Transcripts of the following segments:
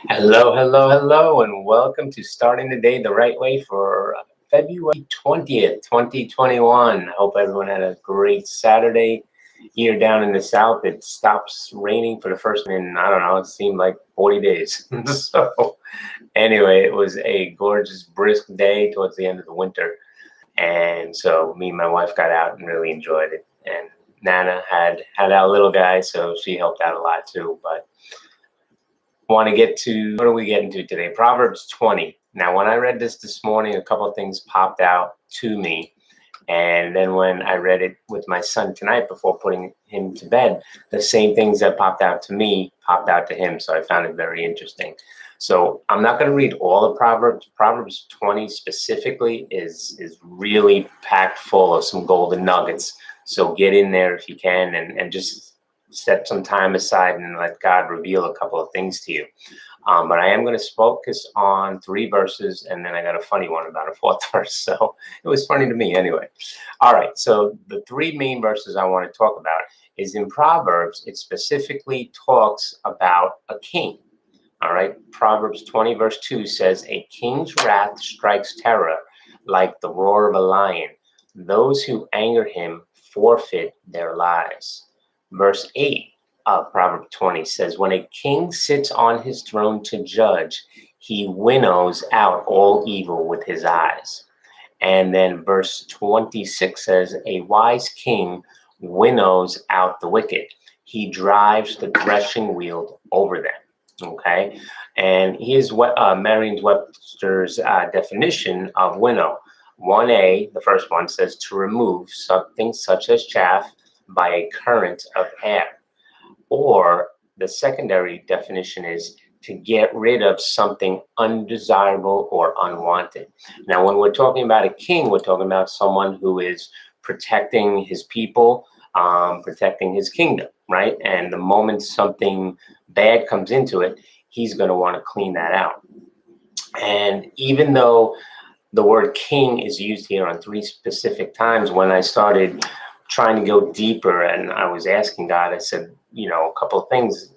Hello, hello, hello, and welcome to Starting the Day the Right Way for February 20th, 2021. I hope everyone had a great Saturday. Here down in the south, it stops raining for the first time in, I don't know, it seemed like 40 days. So, anyway, it was a gorgeous, brisk day towards the end of the winter. And so, me and my wife got out and really enjoyed it. And Nana had our little guy, so she helped out a lot too. But want to get to, what are we getting to today? Proverbs 20. Now, when I read this morning, a couple of things popped out to me. And then when I read it with my son tonight before putting him to bed, the same things that popped out to me popped out to him. So I found it very interesting. So I'm not going to read all of Proverbs. Proverbs 20 specifically is really packed full of some golden nuggets. So get in there if you can and just set some time aside and let God reveal a couple of things to you. But I am going to focus on 3 verses, and then I got a funny one about a 4th verse. So it was funny to me anyway. All right, so the 3 main verses I want to talk about is in Proverbs. It specifically talks about a king. All right, Proverbs 20 verse 2 says, "A king's wrath strikes terror like the roar of a lion. Those who anger him forfeit their lives." Verse 8 of Proverbs 20 says, "When a king sits on his throne to judge, he winnows out all evil with his eyes." And then verse 26 says, "A wise king winnows out the wicked. He drives the threshing wheel over them." Okay. And here's what Merriam-Webster's definition of winnow. 1A, the first one says to remove something such as chaff by a current of air. Or the secondary definition is to get rid of something undesirable or unwanted. Now, when we're talking about a king, we're talking about someone who is protecting his people, protecting his kingdom, right? And the moment something bad comes into it, he's going to want to clean that out. And even though the word king is used here on 3 specific times, when I started trying to go deeper and I was asking God, I said, a couple of things,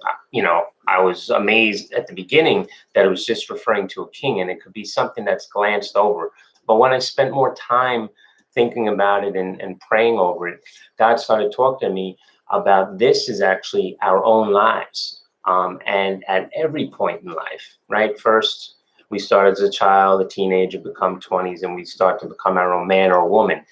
I was amazed at the beginning that it was just referring to a king, and it could be something that's glanced over. But when I spent more time thinking about it and praying over it, God started talking to me about this is actually our own lives. And at every point in life, right? First, we start as a child, a teenager, become 20s, and we start to become our own man or woman.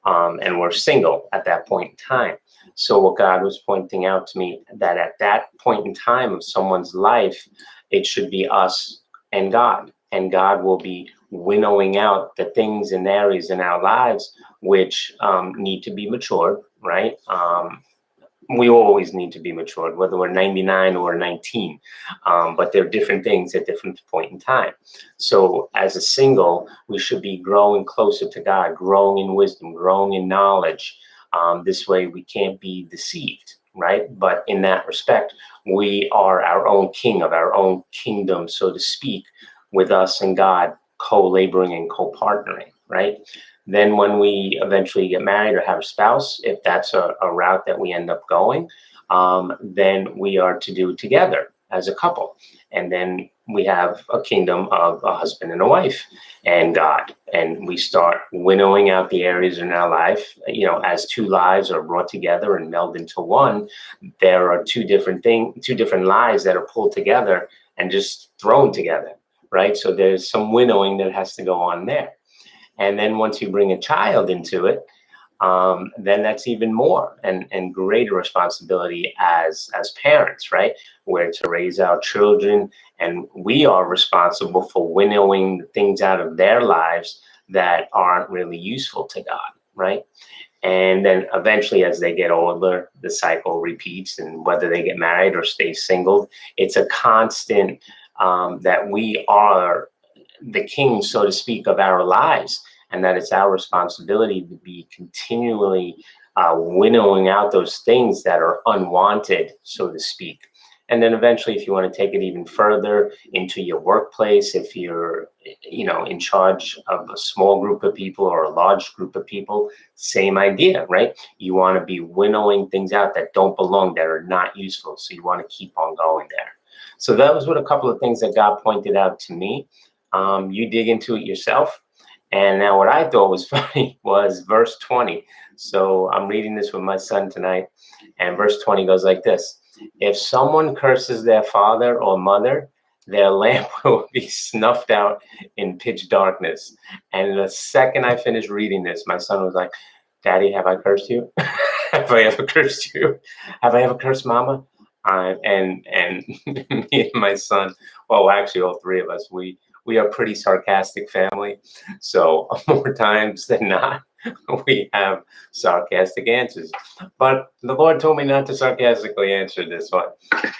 And we're single at that point in time. So what God was pointing out to me, that at that point in time of someone's life, it should be us and God. And God will be winnowing out the things and areas in our lives which need to be matured, right? We always need to be matured, whether we're 99 or 19, but they're different things at different point in time. So as a single, we should be growing closer to God, growing in wisdom, growing in knowledge. This way we can't be deceived, right? But in that respect, we are our own king of our own kingdom, so to speak, with us and God co-laboring and co-partnering, right? Then when we eventually get married or have a spouse, if that's a route that we end up going, then we are to do it together as a couple. And then we have a kingdom of a husband and a wife and God. And we start winnowing out the areas in our life, as 2 lives are brought together and melded into one. There are 2 different lives that are pulled together and just thrown together, right? So there's some winnowing that has to go on there. And then once you bring a child into it, then that's even more and greater responsibility as parents, right? We're to raise our children, and we are responsible for winnowing the things out of their lives that aren't really useful to God, right? And then eventually, as they get older, the cycle repeats, and whether they get married or stay single, it's a constant that we are the king, so to speak, of our lives, and that it's our responsibility to be continually winnowing out those things that are unwanted, so to speak. And then eventually, if you want to take it even further into your workplace, if you're, in charge of a small group of people or a large group of people, same idea, right? You want to be winnowing things out that don't belong, that are not useful. So you want to keep on going there. So that was what a couple of things that God pointed out to me. You dig into it yourself. And now what I thought was funny was verse 20. So I'm reading this with my son tonight. And verse 20 goes like this. If someone curses their father or mother, their lamp will be snuffed out in pitch darkness. And the second I finished reading this, my son was like, Daddy, have I cursed you? Have I ever cursed you? Have I ever cursed Mama? And me and my son, well, actually, all three of us, we are a pretty sarcastic family. So more times than not, we have sarcastic answers. But the Lord told me not to sarcastically answer this one.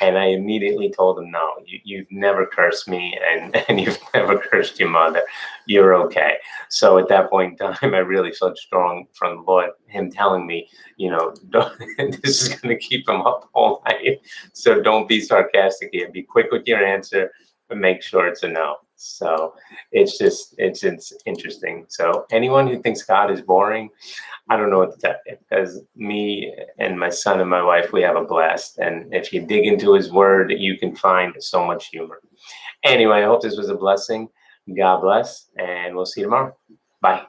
And I immediately told him, no, you've never cursed me and you've never cursed your mother. You're okay. So at that point in time, I really felt strong from the Lord, him telling me, this is going to keep him up all night. So don't be sarcastic here. Be quick with your answer, but make sure it's a no. So it's interesting. So anyone who thinks God is boring, I don't know what to tell you, because me and my son and my wife, we have a blast. And if you dig into his word, you can find so much humor. Anyway, I hope this was a blessing. God bless, and we'll see you tomorrow. Bye.